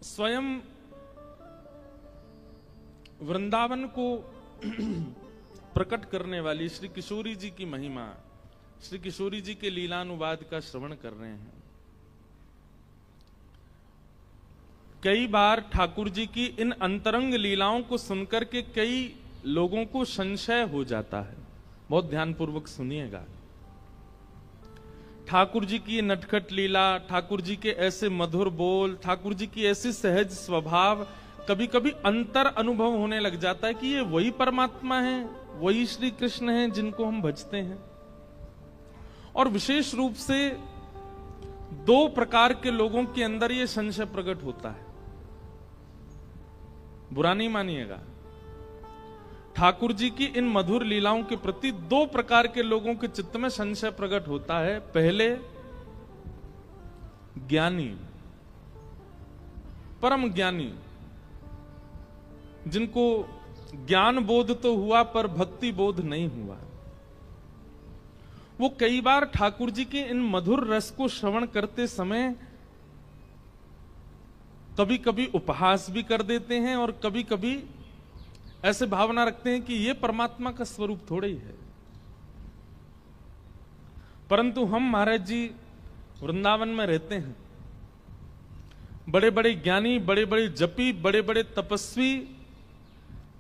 स्वयं वृंदावन को प्रकट करने वाली श्री किशोरी जी की महिमा, श्री किशोरी जी के लीलानुवाद का श्रवण कर रहे हैं। कई बार ठाकुर जी की इन अंतरंग लीलाओं को सुनकर के कई लोगों को संशय हो जाता है। बहुत ध्यानपूर्वक सुनिएगा। ठाकुर जी की नटखट लीला, ठाकुर जी के ऐसे मधुर बोल, ठाकुर जी की ऐसी सहज स्वभाव, कभी कभी अंतर अनुभव होने लग जाता है कि ये वही परमात्मा है, वही श्री कृष्ण है जिनको हम भजते हैं। और विशेष रूप से दो प्रकार के लोगों के अंदर ये संशय प्रकट होता है। बुरा नहीं मानिएगा, ठाकुर जी की इन मधुर लीलाओं के प्रति दो प्रकार के लोगों के चित्त में संशय प्रकट होता है। पहले ज्ञानी, परम ज्ञानी, जिनको ज्ञान बोध तो हुआ पर भक्ति बोध नहीं हुआ। वो कई बार ठाकुर जी के इन मधुर रस को श्रवण करते समय कभी कभी उपहास भी कर देते हैं और कभी कभी ऐसे भावना रखते हैं कि ये परमात्मा का स्वरूप थोड़े ही है। परंतु हम महाराज जी वृंदावन में रहते हैं, बड़े बड़े ज्ञानी, बड़े बड़े जपी, बड़े बड़े तपस्वी,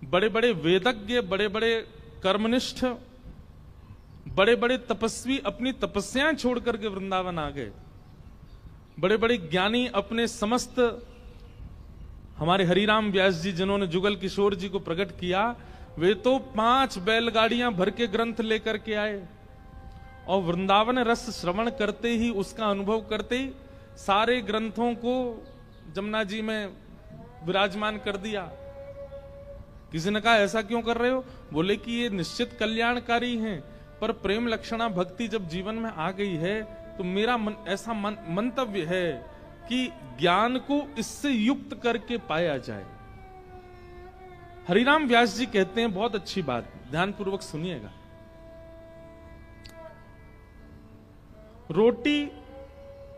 बड़े बड़े वेदज्ञ, बड़े बड़े कर्मनिष्ठ, बड़े बड़े तपस्वी अपनी तपस्याएं छोड़ करके वृंदावन आ गए। बड़े बड़े ज्ञानी अपने समस्त, हमारे हरिराम व्यास जी जिन्होंने जुगल किशोर जी को प्रकट किया, वे तो 5 बैलगाड़ियां भर के ग्रंथ लेकर के आए और वृंदावन रस श्रवण करते ही, उसका अनुभव करते ही सारे ग्रंथों को जमुना जी में विराजमान कर दिया। किसी ने कहा ऐसा क्यों कर रहे हो? बोले कि ये निश्चित कल्याणकारी हैं, पर प्रेम लक्षणा भक्ति जब जीवन में आ गई है तो मेरा ऐसा मंतव्य है कि ज्ञान को इससे युक्त करके पाया जाए। हरिराम व्यास जी कहते हैं बहुत अच्छी बात, ध्यानपूर्वक सुनिएगा। रोटी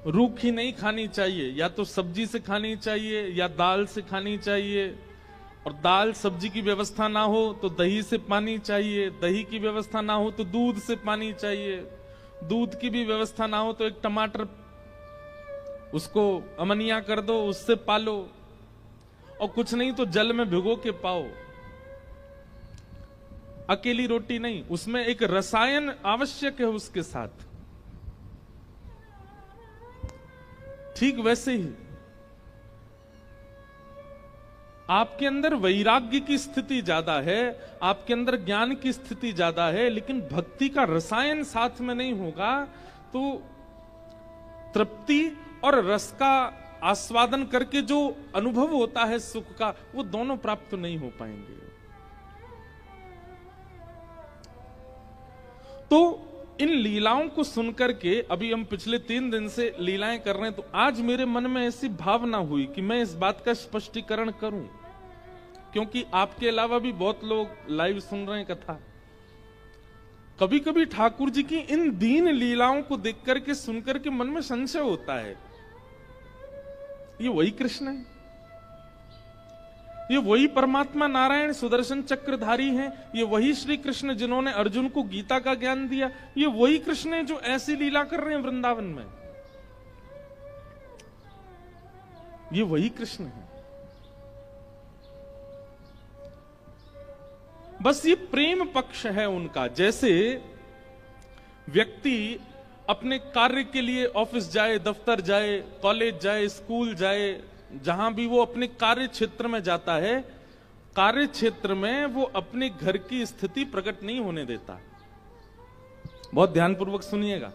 रूखी नहीं खानी चाहिए, या तो सब्जी से खानी चाहिए या दाल से खानी चाहिए, और दाल सब्जी की व्यवस्था ना हो तो दही से पानी चाहिए, दही की व्यवस्था ना हो तो दूध से पानी चाहिए, दूध की भी व्यवस्था ना हो तो एक टमाटर उसको अमनिया कर दो, उससे पालो, और कुछ नहीं तो जल में भिगो के पाओ। अकेली रोटी नहीं, उसमें एक रसायन आवश्यक है उसके साथ। ठीक वैसे ही आपके अंदर वैराग्य की स्थिति ज्यादा है, आपके अंदर ज्ञान की स्थिति ज्यादा है, लेकिन भक्ति का रसायन साथ में नहीं होगा तो तृप्ति और रस का आस्वादन करके जो अनुभव होता है सुख का, वो दोनों प्राप्त नहीं हो पाएंगे। तो इन लीलाओं को सुनकर के, अभी हम पिछले 3 दिन से लीलाएं कर रहे हैं, तो आज मेरे मन में ऐसी भावना हुई कि मैं इस बात का स्पष्टीकरण करूं, क्योंकि आपके अलावा भी बहुत लोग लाइव सुन रहे हैं कथा। कभी कभी ठाकुर जी की इन दीन लीलाओं को देख करके, सुन करके मन में संशय होता है, ये वही कृष्ण है, ये वही परमात्मा नारायण सुदर्शन चक्रधारी हैं, ये वही श्री कृष्ण जिन्होंने अर्जुन को गीता का ज्ञान दिया, ये वही कृष्ण है जो ऐसी लीला कर रहे हैं वृंदावन में, ये वही कृष्ण है। बस ये प्रेम पक्ष है उनका। जैसे व्यक्ति अपने कार्य के लिए ऑफिस जाए, दफ्तर जाए, कॉलेज जाए, स्कूल जाए, जहां भी वो अपने कार्य क्षेत्र में जाता है, कार्य क्षेत्र में वो अपने घर की स्थिति प्रकट नहीं होने देता। बहुत ध्यानपूर्वक सुनिएगा।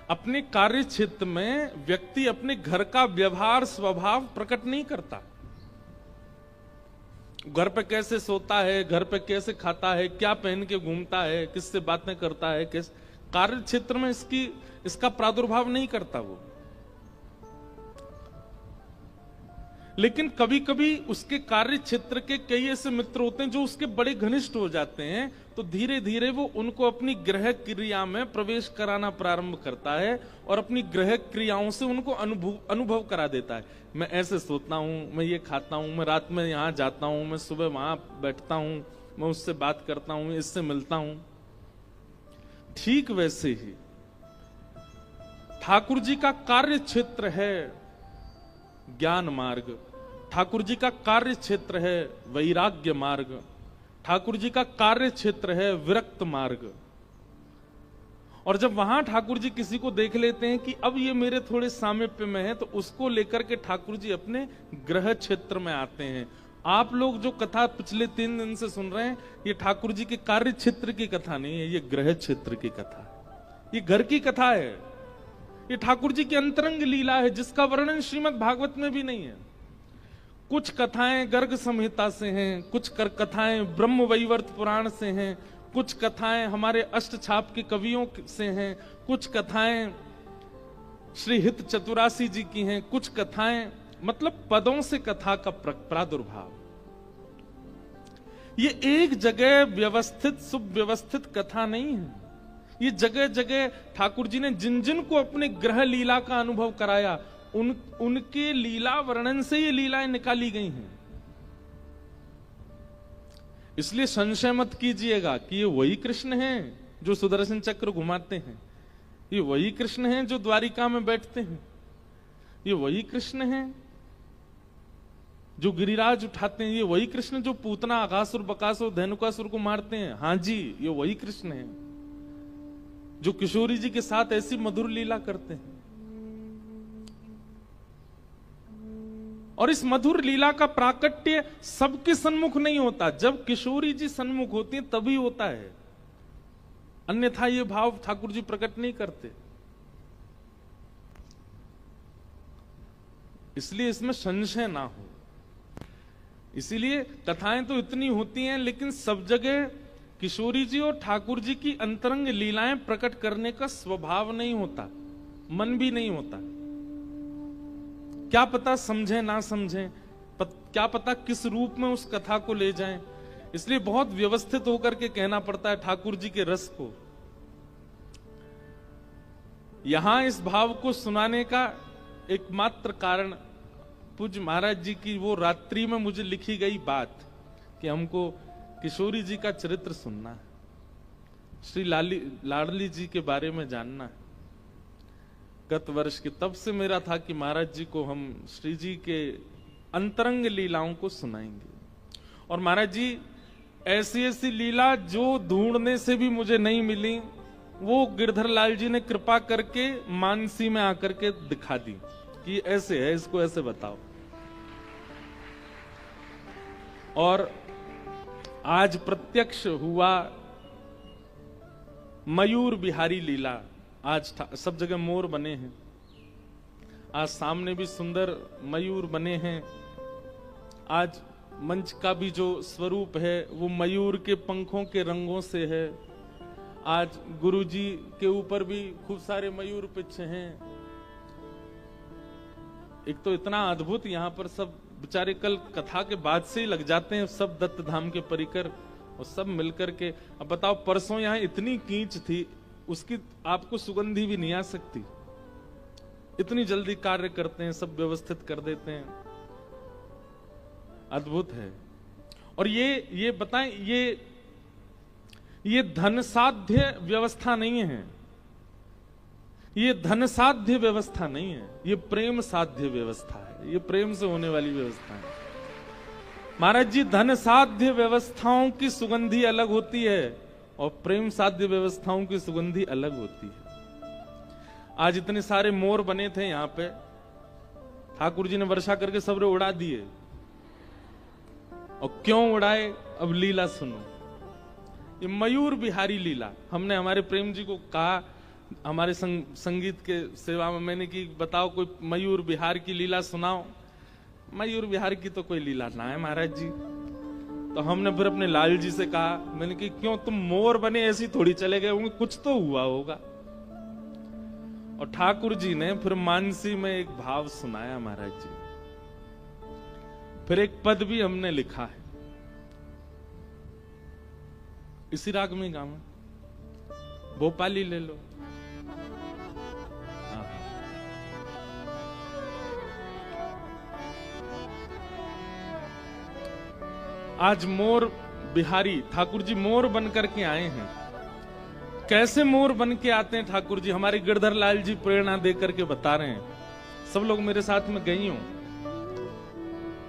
अपने कार्य क्षेत्र में व्यक्ति अपने घर का व्यवहार स्वभाव प्रकट नहीं करता। घर पे कैसे सोता है, घर पे कैसे खाता है, क्या पहन के घूमता है, किससे बातें करता है, किस कार्य क्षेत्र में इसका प्रादुर्भाव नहीं करता वो। लेकिन कभी कभी उसके कार्य क्षेत्र के कई ऐसे मित्र होते हैं जो उसके बड़े घनिष्ठ हो जाते हैं, तो धीरे धीरे वो उनको अपनी ग्रह क्रिया में प्रवेश कराना प्रारंभ करता है और अपनी ग्रह क्रियाओं से उनको अनुभव करा देता है। मैं ऐसे सोता हूं, मैं ये खाता हूं, मैं रात में यहां जाता हूं, मैं सुबह वहां बैठता हूं, मैं उससे बात करता हूं, इससे मिलता हूं। ठीक वैसे ही ठाकुर जी का कार्य क्षेत्र है ज्ञान मार्ग, ठाकुर जी का कार्य क्षेत्र है वैराग्य मार्ग, ठाकुर जी का कार्य क्षेत्र है विरक्त मार्ग। और जब वहां ठाकुर जी किसी को देख लेते हैं कि अब ये मेरे थोड़े सामीप्य में है, तो उसको लेकर के ठाकुर जी अपने ग्रह क्षेत्र में आते हैं। आप लोग जो कथा पिछले 3 दिन से सुन रहे हैं, ये ठाकुर जी के कार्य क्षेत्र की कथा नहीं है, ये ग्रह क्षेत्र की कथा है, ये घर की कथा है, ये ठाकुर जी की अंतरंग लीला है जिसका वर्णन श्रीमद् भागवत में भी नहीं है। कुछ कथाएं गर्ग संहिता से हैं, कुछ कथाएं ब्रह्म वैवर्त पुराण से हैं, कुछ कथाएं हमारे अष्टछाप के कवियों से हैं, कुछ कथाएं श्री हित चतुरासी जी की हैं, कुछ कथाएं मतलब पदों से कथा का प्रादुर्भाव। ये एक जगह व्यवस्थित सुव्यवस्थित कथा नहीं है, ये जगह जगह ठाकुर जी ने जिन जिन को अपने ग्रह लीला का अनुभव कराया उनके लीला वर्णन से ये लीलाएं निकाली गई हैं। इसलिए संशय मत कीजिएगा कि ये वही कृष्ण हैं जो सुदर्शन चक्र घुमाते हैं, ये वही कृष्ण हैं जो द्वारिका में बैठते हैं, ये वही कृष्ण हैं जो गिरिराज उठाते हैं, ये वही कृष्ण जो पूतना आकासुर बकासुर धेनुकासुर को मारते हैं। हां जी, ये वही कृष्ण हैं जो किशोरी जी के साथ ऐसी मधुर लीला करते हैं। और इस मधुर लीला का प्राकट्य सबके सन्मुख नहीं होता, जब किशोरी जी सन्मुख होती हैं तभी होता है, अन्यथा ये भाव ठाकुर जी प्रकट नहीं करते। इसलिए इसमें संशय ना हो। इसीलिए कथाएं तो इतनी होती हैं, लेकिन सब जगह किशोरी जी और ठाकुर जी की अंतरंग लीलाएं प्रकट करने का स्वभाव नहीं होता, मन भी नहीं होता। क्या पता समझें ना समझें, क्या पता किस रूप में उस कथा को ले जाएं। इसलिए बहुत व्यवस्थित होकर के कहना पड़ता है ठाकुर जी के रस को। यहां इस भाव को सुनाने का एकमात्र कारण पूज्य महाराज जी की वो रात्रि में मुझे लिखी गई बात कि हमको किशोरी जी का चरित्र सुनना है, श्री लाडली जी के बारे में जानना है। गत वर्ष के तब से मेरा था कि महाराज जी को हम श्री जी के अंतरंग लीलाओं को सुनाएंगे। और महाराज जी ऐसी ऐसी लीला जो ढूंढने से भी मुझे नहीं मिली, वो गिरधर लाल जी ने कृपा करके मानसी में आकर के दिखा दी कि ऐसे है, इसको ऐसे बताओ। और आज प्रत्यक्ष हुआ मयूर बिहारी लीला। आज सब जगह मोर बने हैं, आज सामने भी सुंदर मयूर बने हैं। आज मंच का भी जो स्वरूप है वो मयूर के पंखों के रंगों से है। आज गुरु जी के ऊपर भी खूब सारे मयूर पिच्छे हैं। एक तो इतना अद्भुत, यहाँ पर सब बेचारे कल कथा के बाद से ही लग जाते हैं सब दत्त धाम के परिकर और सब मिलकर के। अब बताओ, परसों यहाँ इतनी कींच थी, उसकी आपको सुगंधी भी नहीं आ सकती। इतनी जल्दी कार्य करते हैं, सब व्यवस्थित कर देते हैं, अद्भुत है। और ये बताएं, ये धन साध्य व्यवस्था नहीं है, ये धन साध्य व्यवस्था नहीं है, ये प्रेम साध्य व्यवस्था है, ये प्रेम से होने वाली व्यवस्था है। महाराज जी, धन साध्य व्यवस्थाओं की सुगंधी अलग होती है और प्रेम साध्य व्यवस्थाओं की सुगंधी अलग होती है। आज इतने सारे मोर बने थे यहाँ पे, ठाकुर जी ने वर्षा करके सबरे उड़ा दिए। और क्यों उड़ाए, अब लीला सुनो। ये मयूर बिहारी लीला हमने हमारे प्रेम जी को कहा, हमारे संगीत के सेवा में मैंने कि बताओ कोई मयूर बिहार की लीला सुनाओ। मयूर बिहार की तो कोई लीला ना है महाराज जी। तो हमने फिर अपने लाल जी से कहा, मैंने कि क्यों तुम मोर बने ऐसी थोड़ी चले गए होंगे, कुछ तो हुआ होगा। और ठाकुर जी ने फिर मानसी में एक भाव सुनाया महाराज जी। फिर एक पद भी हमने लिखा है, इसी राग में गाऊं, भोपाली ले लो। आज मोर बिहारी ठाकुर जी मोर बन करके आए हैं। कैसे मोर बन के आते हैं ठाकुर जी? हमारे गिरधर लाल जी प्रेरणा दे करके बता रहे हैं। सब लोग मेरे साथ में गई हो।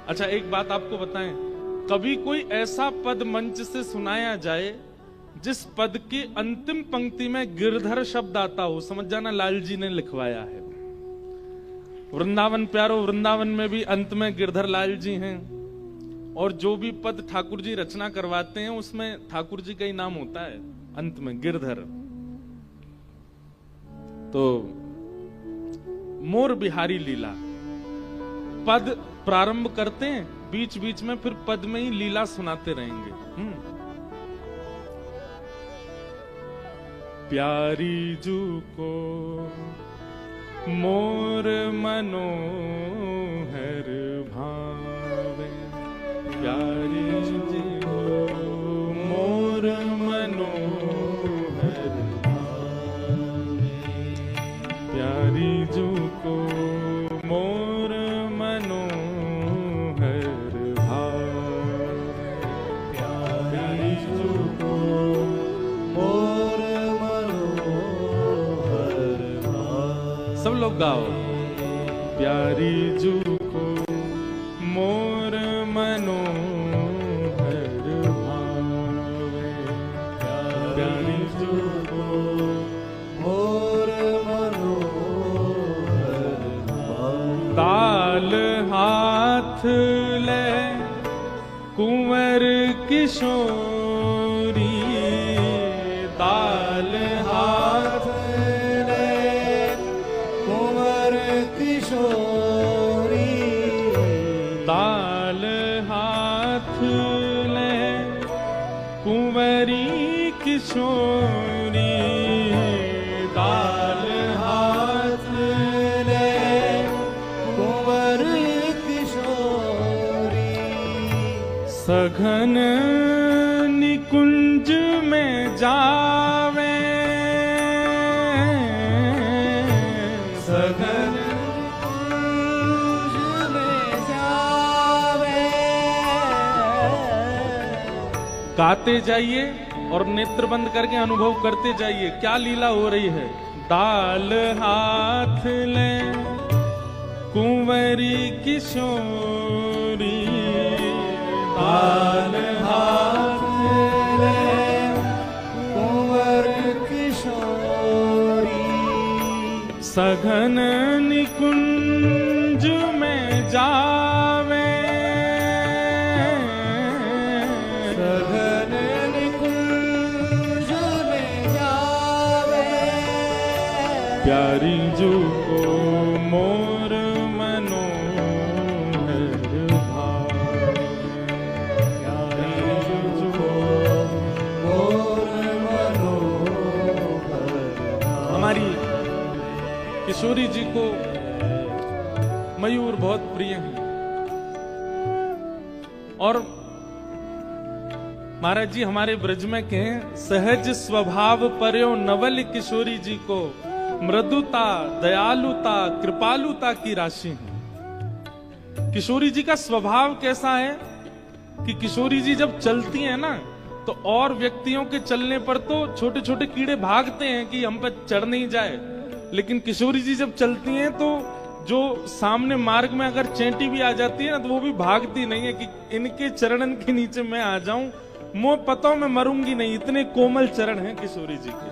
अच्छा, एक बात आपको बताएं, कभी कोई ऐसा पद मंच से सुनाया जाए जिस पद की अंतिम पंक्ति में गिरधर शब्द आता हो, समझ जाना लाल जी ने लिखवाया है। वृंदावन प्यारो, वृंदावन में भी अंत में गिरधर लाल जी हैं, और जो भी पद ठाकुर जी रचना करवाते हैं उसमें ठाकुर जी का ही नाम होता है अंत में, गिरधर। तो मोर बिहारी लीला पद प्रारंभ करते हैं, बीच बीच में फिर पद में ही लीला सुनाते रहेंगे। प्यारी जू को मोर मनोहर भावे, प्यारी जू को मोर मनोहर भावे, प्यारी जू को मोर मनोहर भावे, प्यारी जू को मोर मनोहर भावे। सब लोग गाओ, प्यारी जू को मोर मनोहर भावे, प्यारी जू को मोर मनोहर भावे। ताल हाथ ले कुंवर किशोरी, ताल हाथ ले कुंवर किशोरी, ताल हाथ ले कुंवरी किशोरी, ताल हाथ ले कुंवर किशोरी, सघन निकुंज में जावे, सघन निकुंज में जावे। गाते जाइए और नेत्र बंद करके अनुभव करते जाइए क्या लीला हो रही है। दाल हाथ ले कुंवरी किशोरी, दाल हाथ ले कुंवर किशोरी, सघन निकुंज में जावे, सघन निकुंज में जावे, प्यारी जू को मोर मनोहर भावे, प्यारी जू को मोर मनोहर। हमारी किशोरी जी को मयूर बहुत प्रिय हैं, और महाराज जी हमारे ब्रज में के सहज स्वभाव पर्यो नवल किशोरी जी को मृदुता, दयालुता, कृपालुता की राशि है। किशोरी जी का स्वभाव कैसा है कि किशोरी जी जब चलती हैं ना, तो और व्यक्तियों के चलने पर तो छोटे छोटे कीड़े भागते हैं कि हम पे चढ़ नहीं जाए, लेकिन किशोरी जी जब चलती हैं तो जो सामने मार्ग में अगर चेंटी भी आ जाती है ना, तो वो भी भागती नहीं है कि इनके चरणन के नीचे मैं आ जाऊं, मुंह पतों में मरूंगी नहीं। इतने कोमल चरण हैं किशोरी जी के,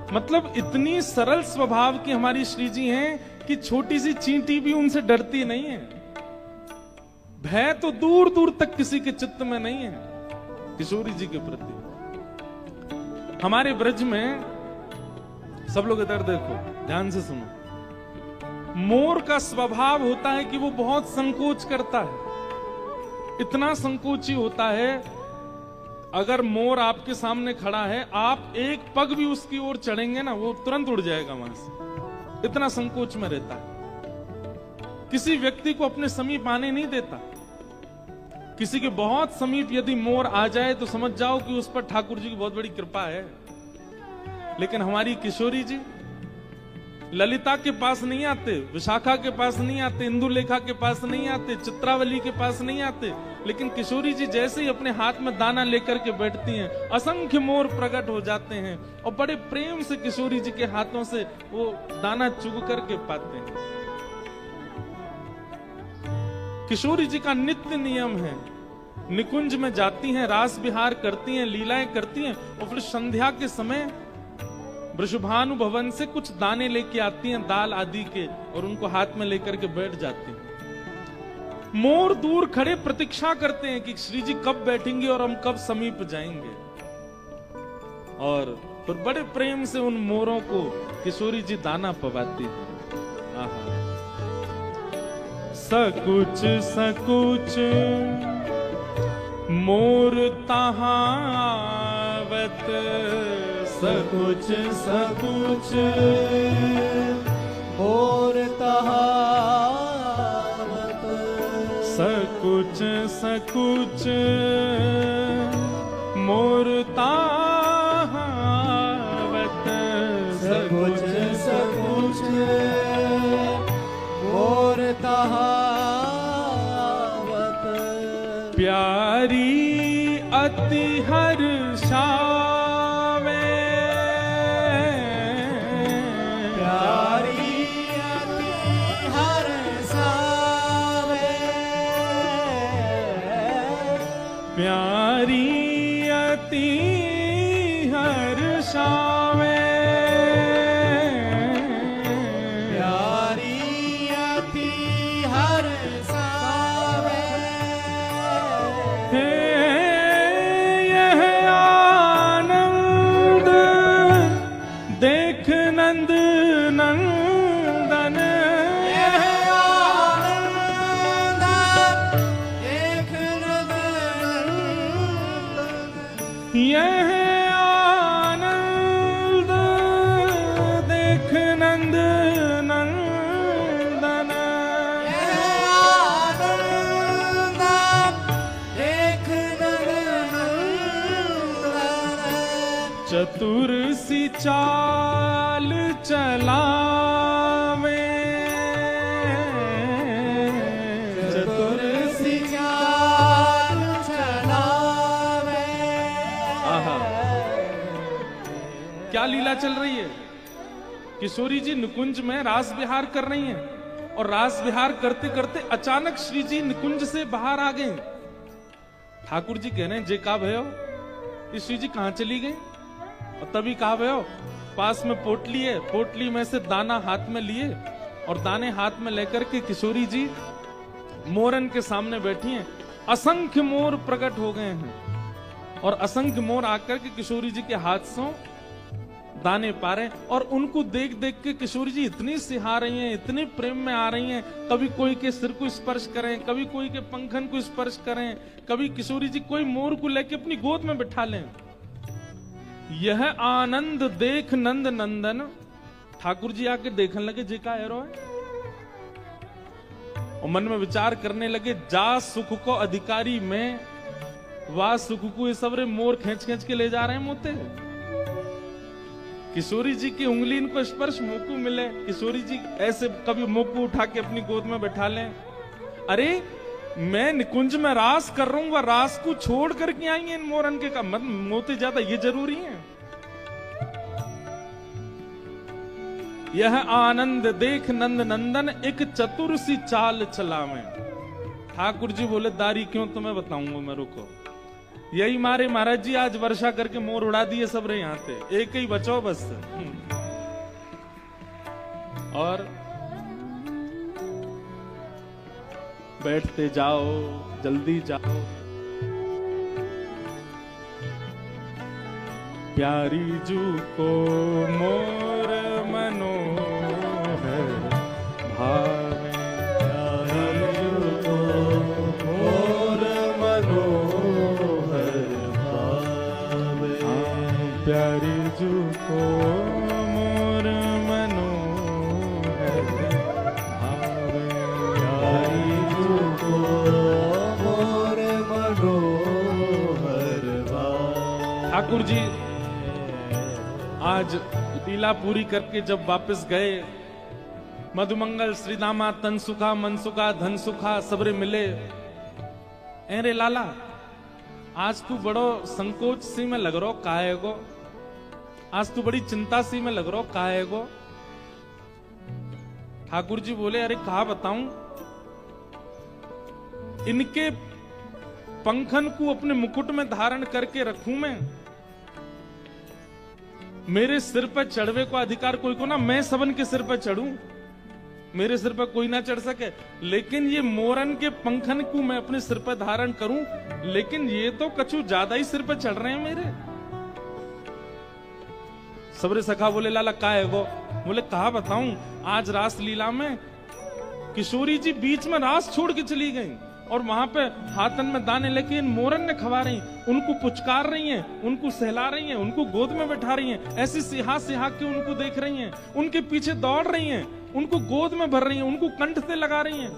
मतलब इतनी सरल स्वभाव की हमारी श्री जी हैं कि छोटी सी चींटी भी उनसे डरती नहीं है। भय तो दूर दूर तक किसी के चित्त में नहीं है किशोरी जी के प्रति। हमारे ब्रज में सब लोग इधर देखो, ध्यान से सुनो, मोर का स्वभाव होता है कि वो बहुत संकोच करता है, इतना संकोची होता है। अगर मोर आपके सामने खड़ा है, आप एक पग भी उसकी ओर चढ़ेंगे ना, वो तुरंत उड़ जाएगा वहां से, इतना संकोच में रहता है। किसी व्यक्ति को अपने समीप आने नहीं देता। किसी के बहुत समीप यदि मोर आ जाए तो समझ जाओ कि उस पर ठाकुर जी की बहुत बड़ी कृपा है। लेकिन हमारी किशोरी जी ललिता के पास नहीं आते, विशाखा के पास नहीं आते, इंदुलेखा के पास नहीं आते, चित्रावली के पास नहीं आते, लेकिन किशोरी जी जैसे ही अपने हाथ में दाना लेकर के बैठती हैं, असंख्य मोर प्रकट हो जाते हैं और बड़े प्रेम से किशोरी जी के हाथों से वो दाना चुग करके पाते हैं। किशोरी जी का नित्य नियम है, निकुंज में जाती हैं, रास विहार करती हैं, लीलाएं करती हैं और फिर संध्या के समय वृषभानु भवन से कुछ दाने लेके आती हैं दाल आदि के और उनको हाथ में लेकर के बैठ जाती हैं। मोर दूर खड़े प्रतीक्षा करते हैं कि श्री जी कब बैठेंगे और हम कब समीप जाएंगे, और फिर बड़े प्रेम से उन मोरों को किशोरी जी दाना पवाती हैं। आहा। सकुच सकुच मोर तहावत, सकुच सकुच मोर तहावत, सकुच सकुच मोर तहावत, सकुच सकुच मोर तहावत, प्यारी अति हर्षावे, प्यारी अति हर्षावे, प्यारी अति हर्षावे, प्यारी अति हर्षावे, हे यह आनंद देख नंद नंदन, यह आनंद देख नंदन, यह आनंद देख नंद नंदन, यह आनंद देख नंदन, चतुर सी चाल चलावे, चतुर सी चाल चलावे। आहा। क्या लीला चल रही है? किशोरी जी निकुंज में रास विहार कर रही हैं और रास विहार करते करते अचानक श्री जी निकुंज से बाहर आ गए। ठाकुर जी कह रहे हैं जे का भयो, ये श्री जी कहां चली गई? और तभी कहा भयो, पास में पोटली है, पोटली में से दाना हाथ में लिए और दाने हाथ में लेकर के किशोरी जी मोरन के सामने बैठी हैं। असंख्य मोर प्रकट हो गए हैं और असंख्य मोर आकर के किशोरी जी के हाथ से दाने पा रहे हैं और उनको देख देख के किशोरी जी इतनी सिहा रही हैं, इतने प्रेम में आ रही हैं। कभी कोई के सिर को स्पर्श करें, कभी कोई के पंखन को स्पर्श करें, कभी किशोरी जी कोई मोर को लेके अपनी गोद में बिठा लें। यह आनंद देख नंद नंदन। ठाकुर जी आके देखने लगे जे का एरो है और मन में विचार करने लगे, जा सुख को अधिकारी में, वाह सुख को ये सबरे मोर खींच खींच के ले जा रहे हैं मोते। किशोरी जी की उंगली इनको स्पर्श मोकू मिले, किशोरी जी ऐसे कभी मोकू उठा के अपनी गोद में बैठा लें। अरे मैं निकुंज में रास कर रहा हूं, वह रास को छोड़ करके आई हैं इन मोरन के का मत मोते ज्यादा ये जरूरी है। यह आनंद देख नंद नंदन एक चतुर सी चाल चलावे। ठाकुर जी बोले दारी क्यों तुम्हें बताऊंगा मैं, रुको। यही मारे महाराज जी आज वर्षा करके मोर उड़ा दिए सब रे यहाँ पे, एक ही बचो बस। और बैठते जाओ, जल्दी जाओ। प्यारी जू को मोर मनोहर भावे, प्यारी जू को मोर मनोहर भावे, प्यारी जू को मोर मनोहर भावे, ठाकुर जी आज लीला पूरी करके जब वापस गए, मधुमंगल श्रीदामा तनसुखा मनसुखा धनसुखा सबरे मिले। अरे लाला आज तू बड़ो संकोच सी में लग रहो काहे गो, आज तू बड़ी चिंता सी में लग रहो काहे गो। ठाकुर जी बोले अरे कहा बताऊं, इनके पंखन को अपने मुकुट में धारण करके रखूं मैं, मेरे सिर पर चढ़वे को अधिकार कोई को ना, मैं सबन के सिर पर चढ़ूं, मेरे सिर पर कोई ना चढ़ सके, लेकिन ये मोरन के पंखन को मैं अपने सिर पर धारण करूं, लेकिन ये तो कछु ज्यादा ही सिर पर चढ़ रहे हैं मेरे। सबरे सखा बोले लाला का है वो, बोले कहा बताऊं, आज रास लीला में किशोरी जी बीच में रास छोड़ के चली गई और वहां पे हाथन में दाने लेके इन मोरन ने खवा रही, उनको पुचकार रही हैं, उनको सहला रही हैं, उनको गोद में बैठा रही हैं, ऐसी सिहा सिहा के उनको देख रही हैं, उनके पीछे दौड़ रही हैं, उनको गोद में भर रही हैं, उनको कंठ से लगा रही हैं।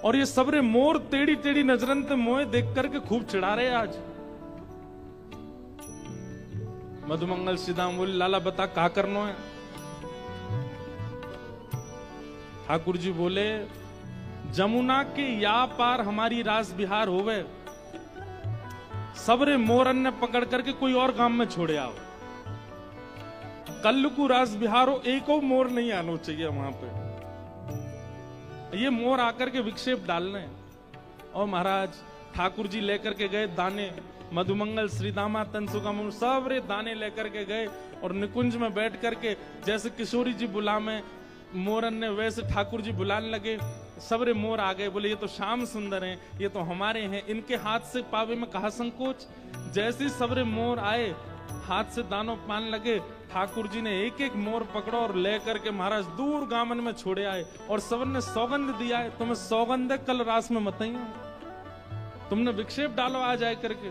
और ये सबरे मोर टेढ़ी टेढ़ी नजरन ते मोए देख करके खूब चिढ़ा रहे आज। मधुमंगल श्रीदाम बोले लाला बता का करना है। ठाकुर जी बोले जमुना के या पार हमारी रास बिहार होवे, सबरे मोरन ने पकड़ करके कोई और गांव में छोड़े आओ, कल को रास बिहार हो, एक और मोर नहीं आना चाहिए वहां पे, ये मोर आकर के विक्षेप डालने। और महाराज ठाकुर जी लेकर के गए दाने, मधुमंगल श्रीदामा तनसुखा सबरे दाने लेकर के गए और निकुंज में बैठ करके जैसे किशोरी जी बुलावे मोरन ने, वैसे ठाकुर जी बुलाने लगे। सबरे मोर आ गए, बोले ये तो श्याम सुंदर हैं, ये तो हमारे हैं, इनके हाथ से पावे में कहा संकोच। जैसे सबरे मोर आए हाथ से दानों पान लगे, ठाकुर जी ने एक एक मोर पकड़ो और ले करके महाराज दूर गामन में छोड़े आए और सबन ने सौगंध दिया है, तुम्हें सौगंध है कल रास में मत आइयो, तुमने विक्षेप डालो आ जाए करके।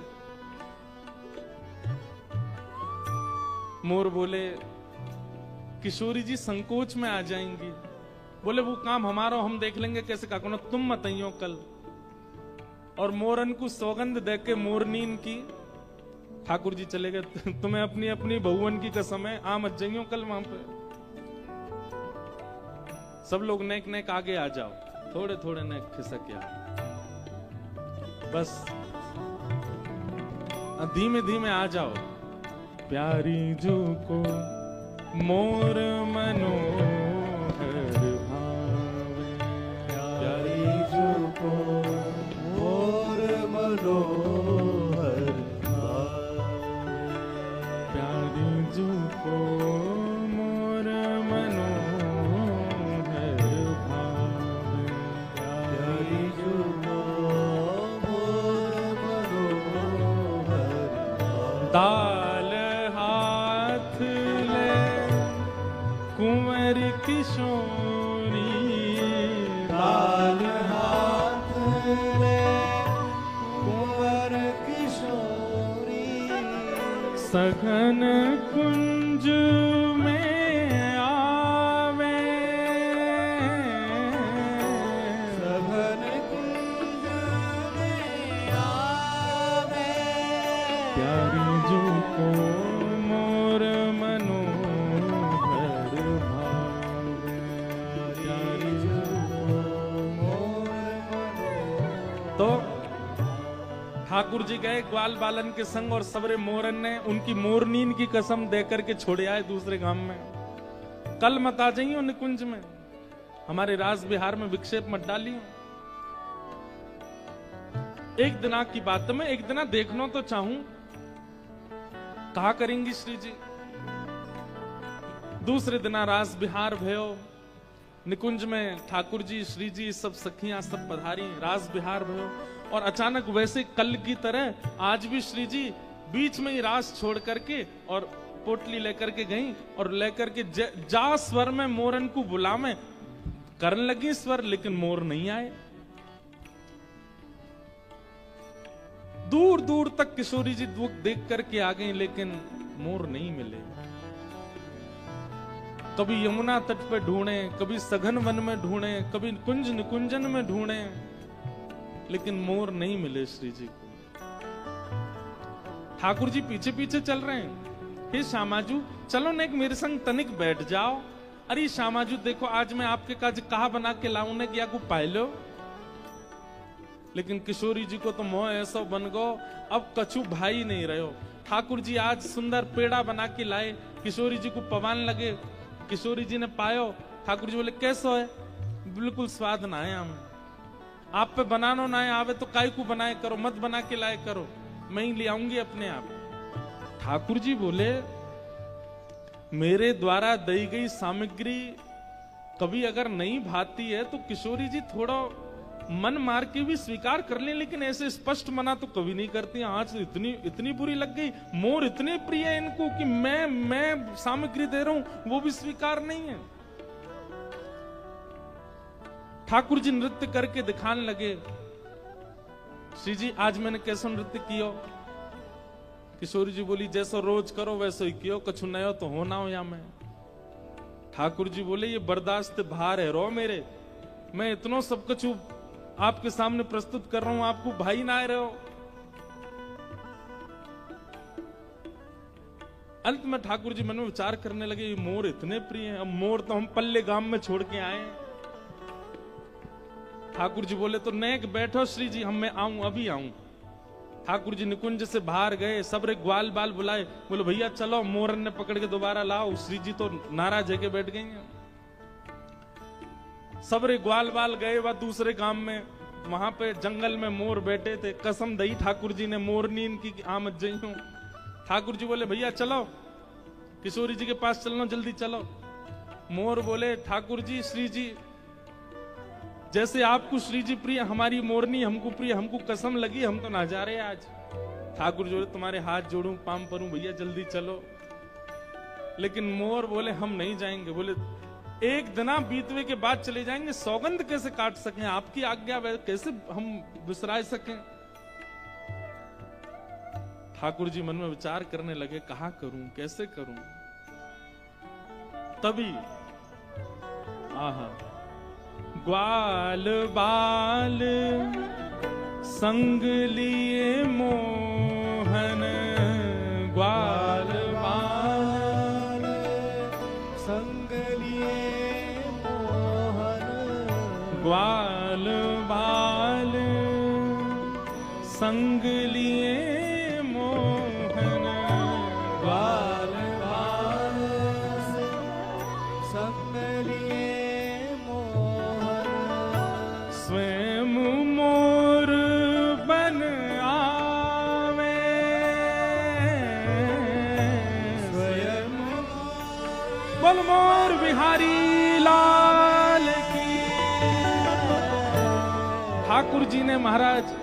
मोर बोले किशोरी जी संकोच में आ जाएंगी, बोले वो काम हमारा हम देख लेंगे कैसे का, तुम मत आइयो कल। और मोरन को सौगंध देके मोरनीन की ठाकुर जी चले गए, तुम्हें अपनी अपनी बहुवन की कसम है, आ मत जाइयो कल वहां पे। सब लोग नेक नेक आगे आ जाओ, थोड़े थोड़े नेक खिसक आओ, बस धीमे धीमे आ जाओ। प्यारी जो को मोर मनोहर भावे, प्यारी जो को मोर मनोहर भावे, प्यारी जो को मोर मनोहर भावे, प्यारी जो को मोर मनोहर भावे। दाल हाथ ले कुंवर किशोरी, दाल हाथ ले कुंवर किशोरी, सघन कुंज में आवे, सघन कुंज में आवे, प्यारी जो को मोर मनोहर भावे, प्यारी जो मोर मनोहर। तो ठाकुर जी गए ग्वाल बालन के संग और सबरे मोरन ने उनकी मोरनीन की कसम देकर के छोड़े आए दूसरे गांव में, कल मत आ जाइयो निकुंज में, हमारे राज बिहार में विक्षेप मत डालियो। एक दिना की बात में एक दिना देखना तो चाहूं, कहा करेंगी श्री जी। दूसरे दिना रास बिहार भयो, निकुंज में ठाकुर जी श्री जी सब सखियां सब पधारी, रास बिहार भयो। और अचानक वैसे कल की तरह आज भी श्री जी बीच में ही रास छोड़ करके और पोटली लेकर के गई और लेकर के जा स्वर में मोरन को बुलावे करने लगी स्वर, लेकिन मोर नहीं आए। दूर दूर तक किशोरी जी दुख देख करके आ गई, लेकिन मोर नहीं मिले। कभी यमुना तट पे ढूंढे, कभी सघन वन में ढूंढे, कभी कुंज निकुंजन में ढूंढे, लेकिन मोर नहीं मिले श्री जी को। ठाकुर जी पीछे पीछे चल रहे हैं। हे श्यामाजू चलो ने मेरे संग तनिक बैठ जाओ। अरे श्यामाजू देखो आज मैं आपके काज कहा बना के लाऊं ने क्या को पाए लो। लेकिन किशोरी जी को तो मोह ऐसा बन गो, अब कछु भाई नहीं रहे हो। ठाकुर जी आज सुंदर पेड़ा बना के लाए, किशोरी जी को पवान लगे। किशोरी जी ने पायो, ठाकुर जी बोले कैसो है? बिल्कुल स्वाद ना है हमें, आप पे बनानो ना है आवे तो काय को बनाए करो, मत बना के लाए करो, मैं ही ले आऊंगी अपने आप। ठाकुर जी बोले मेरे द्वारा दी गई सामग्री कभी अगर नहीं भाती है तो किशोरी जी थोड़ा मन मार के भी स्वीकार कर ले, लेकिन ऐसे स्पष्ट मना तो कभी नहीं करती। आज इतनी इतनी बुरी लग गई, मोर इतने प्रिय है इनको कि मैं सामग्री दे रहा हूं वो भी स्वीकार नहीं है। ठाकुर जी नृत्य करके दिखाने लगे, श्री जी आज मैंने कैसा नृत्य किया? किशोरी जी बोली जैसा रोज करो वैसा ही कियो, कछु नयो तो होना हो या मैं। ठाकुर जी बोले ये बर्दाश्त भार है रो मेरे, मैं इतना सब कछु आपके सामने प्रस्तुत कर रहा हूं, आपको भाई ना आ रहे हो। अंत में ठाकुर जी मन में विचार करने लगे ये मोर इतने प्रिय हैं, अब मोर तो हम पल्ले गांव में छोड़ के आए। ठाकुर जी बोले तो नेक बैठो श्री जी, हम मैं आऊं अभी आऊं। ठाकुर जी निकुंज से बाहर गए, सबरे ग्वाल बाल बुलाए, बोले भैया चलो मोरन ने पकड़ के दोबारा लाओ। श्री जी तो नाराज है बैठ गई हैं। सबरे ग्वाल बाल गए वह दूसरे गांव में, वहां पे जंगल में मोर बैठे थे। कसम दई ठाकुर जी ने मोरनी इनकी आमद जई हूं। ठाकुर जी बोले भैया चलो किशोरी जी के पास चलना, जल्दी चलो। मोर बोले ठाकुर जी श्री जी जैसे आपको श्री जी प्रिय हमारी मोरनी हमको प्रिय, हमको कसम लगी हम तो ना जा रहे आज। ठाकुर जी तुम्हारे हाथ जोड़ूं पाम परूं भैया जल्दी चलो। लेकिन मोर बोले हम नहीं जाएंगे। बोले एक दिना बीतवे के बाद चले जाएंगे, सौगंध कैसे काट सकें, आपकी आज्ञा कैसे हम विसराय सकें। ठाकुर जी मन में विचार करने लगे कहा करूं कैसे करूं। तभी आहा ग्वाल बाल संग लिए मोहन, ग्वाल बाल संग लिए मोहन, ग्वाल बाल संग लिए मोहन, ग्वाल बाल संग लिए स्वयं मोर बन आवे, स्वयं बोल मोर बिहारी लाल की। ठाकुर जी ने महाराज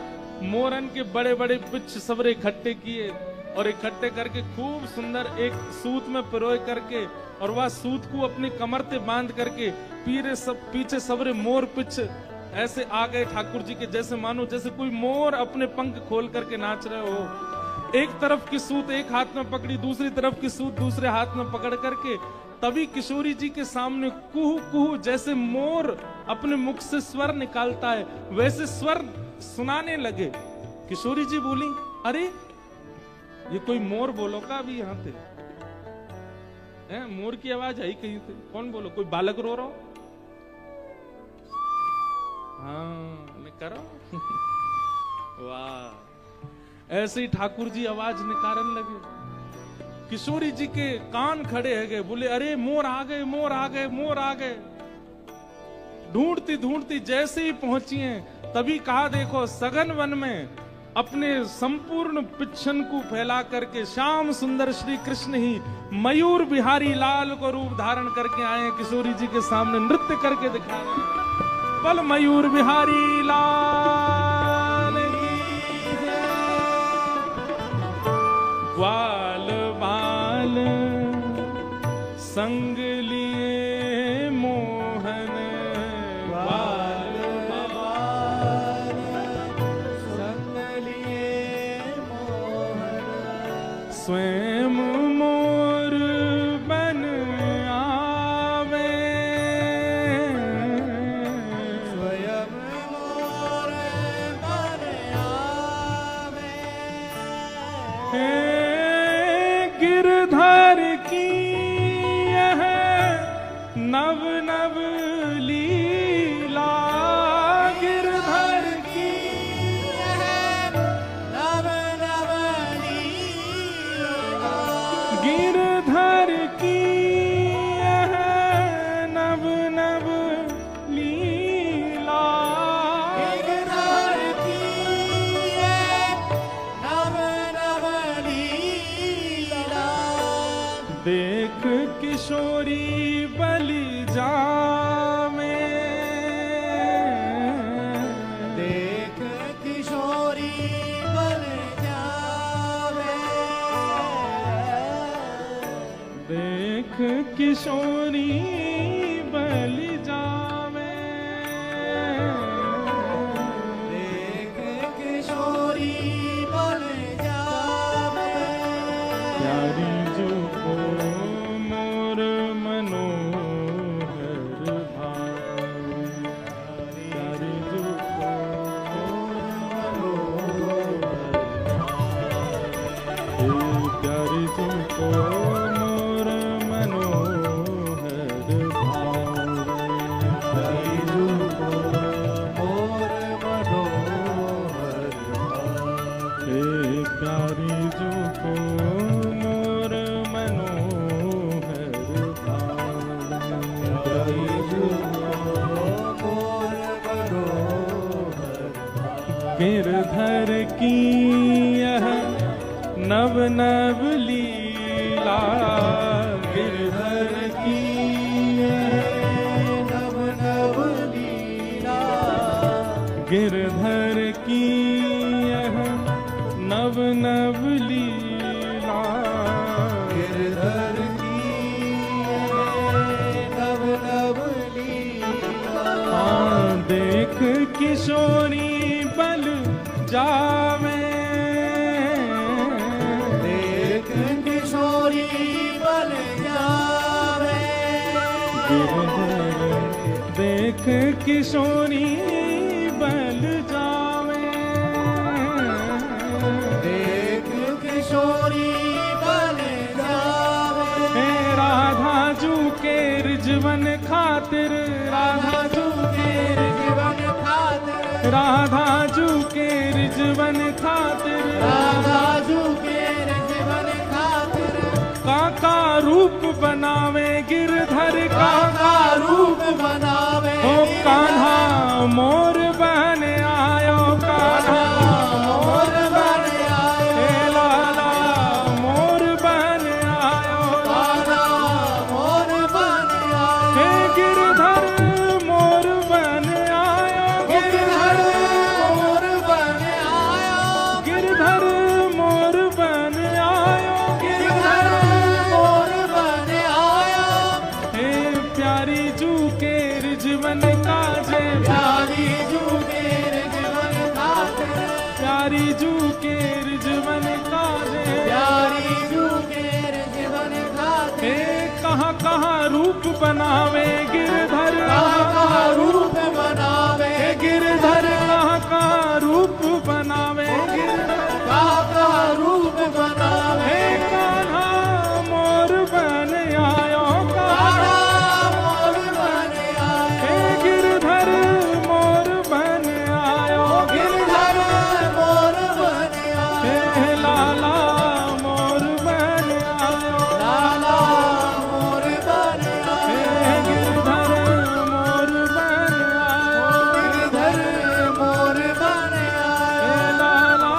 मोरन के बड़े बड़े पिच्छ सबरे इकट्ठे किए और इकट्ठे करके खूब सुंदर एक सूत में पिरोए करके और वह सूत को अपनी कमर पे बांध करके पीछे सबरे मोर पिच्छ ऐसे आ गए ठाकुर जी के, जैसे मानो जैसे कोई मोर अपने पंख खोल करके नाच रहे हो। एक तरफ की सूत एक हाथ में पकड़ी, दूसरी तरफ की सूत दूसरे हाथ में पकड़ करके तभी किशोरी जी के सामने कुहू कुहू जैसे मोर अपने मुख से स्वर निकालता है वैसे स्वर सुनाने लगे। किशोरी जी बोली अरे ये कोई मोर बोलो का अभी यहाँ थे? मोर की आवाज आई कहीं थे, कौन बोलो? कोई बालक रो रहा हो? हाँ करो वाह। ऐसे ही ठाकुर जी आवाज निकालने लगे। किशोरी जी के कान खड़े है गए, बोले अरे मोर आ गए मोर आ गए मोर आ गए। ढूंढती ढूंढती जैसे ही पहुंची हैं तभी कहा देखो सघन वन में अपने संपूर्ण पिच्छन को फैला करके श्याम सुंदर श्री कृष्ण ही मयूर बिहारी लाल को रूप धारण करके आए हैं, किशोरी जी के सामने नृत्य करके दिखा रहे हैं। बल मयूर बिहारी लाल ग्वाल बाल संग लिए मोहन, ग्वाल बाल संग लिए मोहन, स्वयं मोर बन आवे, स्वयं मोर बन आवे। नव नव लीला गिरधर की नव नव लीला गिरधर की नव नव लीला गिरधर की नव नव लीला देख किशोरी बलि जामे देख किशोरी बन जावे देख किशोरी बलि जावे देख किशोरी बन जावे प्यारी जो को मोर मनोहर भावे प्यारी जो को प्यारी जो को मोर मनोहर भावे प्यारी जो को मोर मनोहर हे प्यारी जो को मोर मनोहर भावे प्यारी जो मोर मनोहर गिरधर की यह नव नव लीला गिरधर की यह नव नव लीला गिरधर की यह नव नव लीला गिरधर की नव नव लीला देख किशोरी बल जावे देख किशोरी बन जावे गिरधर देख किशोरी बल जावे देख किशोरी बन जावे हे राधा जू के रिजवन खातिर राधा जू के जीवन खातिर राधा जू के रिजवन खातिर राधा जू के जीवन खातिर काका रूप बनावे गिरधर का का रूप बनावे ओ कान्हा मोर बन आयो कान्हा मोर बन आयो हे लाला मोर बन आयो कान्हा मोर बन आयो हे गिरधर मोर बन आयो गिरधर मोर बन आयो गिरधर मोर बन आयो गिरधर मोर बन आयो हे प्यारी जू के रिजवन काजे प्यारी जू के जीवन खातिर प्यारी जू के रिजवन काजे प्यारी जू के जीवन खातिर हे कहाँ कहाँ रूप बनावे गिरधर का रूप बनावे हे गिरधर कहाँ कहाँ रूप बनावे गिरधर का रूप बनावे हे कान्हा मोर बन आयो कान्हा कान्हा मोर बन आयो हे गिरधर मोर बन आयो गिरधर मोर बन आयो हे लाला मोर बन आयो लाला मोर बन हे आयो गिरधर मोर बन आयो गिरधर मोर बन हे आयो लाला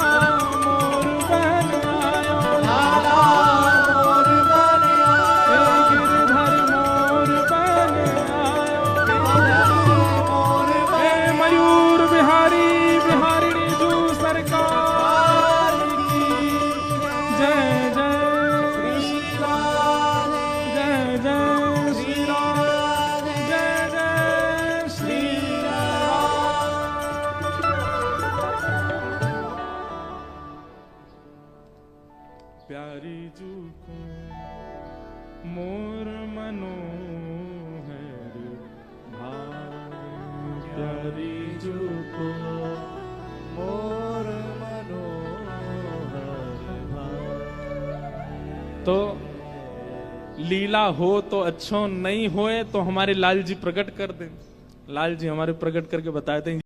मोर बन आयो लाला मोर बन हे आयो गिरधर मोर बन आयो गिरधर मोर हे मयूर बिहारी बिहारिणी जू सरकार की जय जय श्री राधे जय जय श्री राम जय जय श्री राम प्यारी जू को मोर मनोहर भावे प्यारी जू को मोर मनोहर तो लीला हो तो अच्छो, नहीं होए तो हमारे लाल जी प्रकट कर दें। लाल जी हमारे प्रकट करके बताए थे